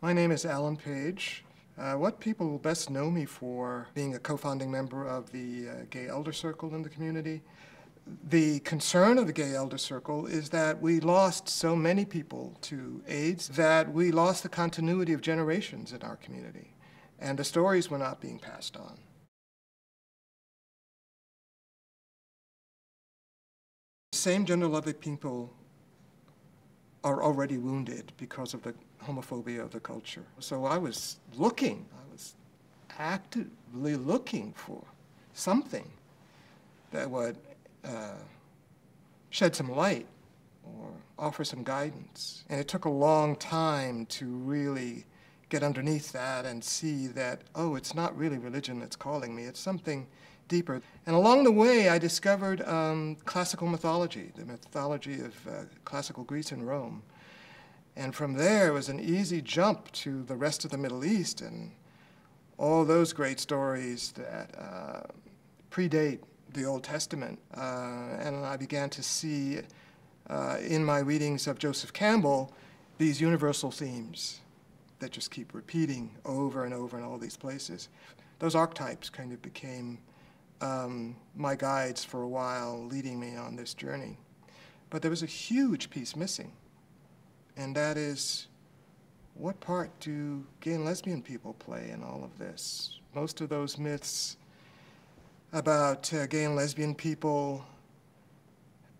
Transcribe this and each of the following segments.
My name is Alan Page. What people best know me for being a co-founding member of the Gay Elder Circle in the community. The concern of the Gay Elder Circle is that we lost so many people to AIDS that we lost the continuity of generations in our community, and the stories were not being passed on. Same gender-loving people are already wounded because of the homophobia of the culture. So I was actively looking for something that would shed some light or offer some guidance. And it took a long time to really get underneath that and see that, oh, it's not really religion that's calling me, it's something deeper. And along the way, I discovered classical mythology, the mythology of classical Greece and Rome. And from there, it was an easy jump to the rest of the Middle East and all those great stories that predate the Old Testament. And I began to see in my readings of Joseph Campbell these universal themes that just keep repeating over and over in all these places. Those archetypes kind of became my guides for a while, leading me on this journey. But there was a huge piece missing, and that is, what part do gay and lesbian people play in all of this? Most of those myths about gay and lesbian people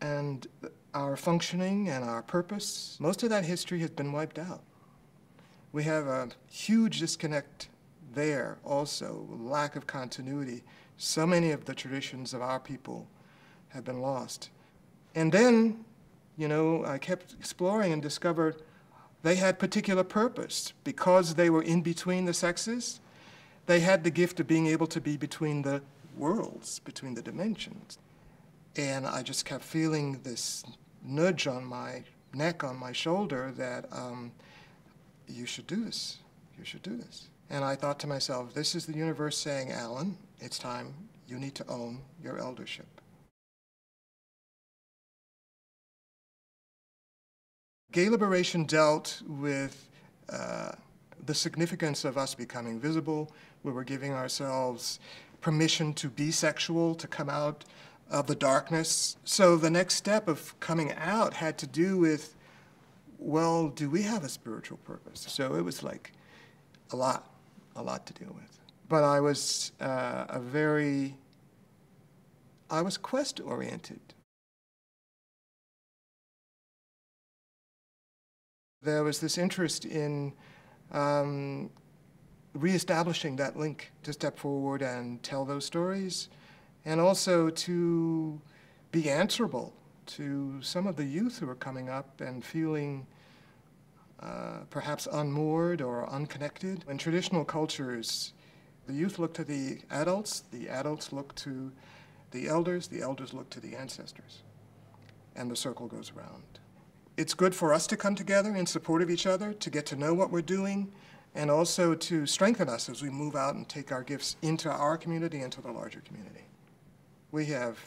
and our functioning and our purpose, most of that history has been wiped out. We have a huge disconnect there also, lack of continuity. So many of the traditions of our people have been lost. And then, you know, I kept exploring and discovered they had particular purpose. Because they were in between the sexes, they had the gift of being able to be between the worlds, between the dimensions. And I just kept feeling this nudge on my neck, on my shoulder, that you should do this, you should do this. And I thought to myself, this is the universe saying, Alan, it's time, you need to own your eldership. Gay liberation dealt with the significance of us becoming visible. We were giving ourselves permission to be sexual, to come out of the darkness. So the next step of coming out had to do with, well, do we have a spiritual purpose? So it was like a lot to deal with. But I was I was quest-oriented. There was this interest in reestablishing that link to step forward and tell those stories, and also to be answerable to some of the youth who are coming up and feeling perhaps unmoored or unconnected. In traditional cultures, the youth look to the adults look to the elders look to the ancestors, and the circle goes around. It's good for us to come together in support of each other, to get to know what we're doing, and also to strengthen us as we move out and take our gifts into our community and to the larger community. We have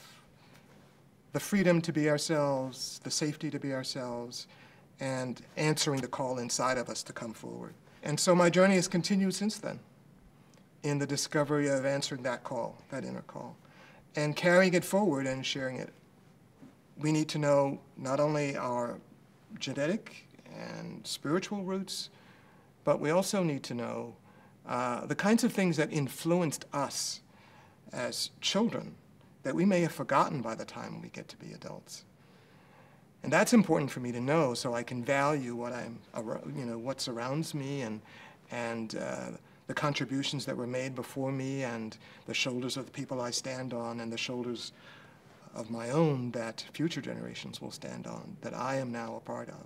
the freedom to be ourselves, the safety to be ourselves, and answering the call inside of us to come forward. And so my journey has continued since then in the discovery of answering that call, that inner call, and carrying it forward and sharing it. We need to know not only our genetic and spiritual roots, but we also need to know the kinds of things that influenced us as children that we may have forgotten by the time we get to be adults. And that's important for me to know, so I can value what what surrounds me and the contributions that were made before me, and the shoulders of the people I stand on, and the shoulders of my own that future generations will stand on, that I am now a part of.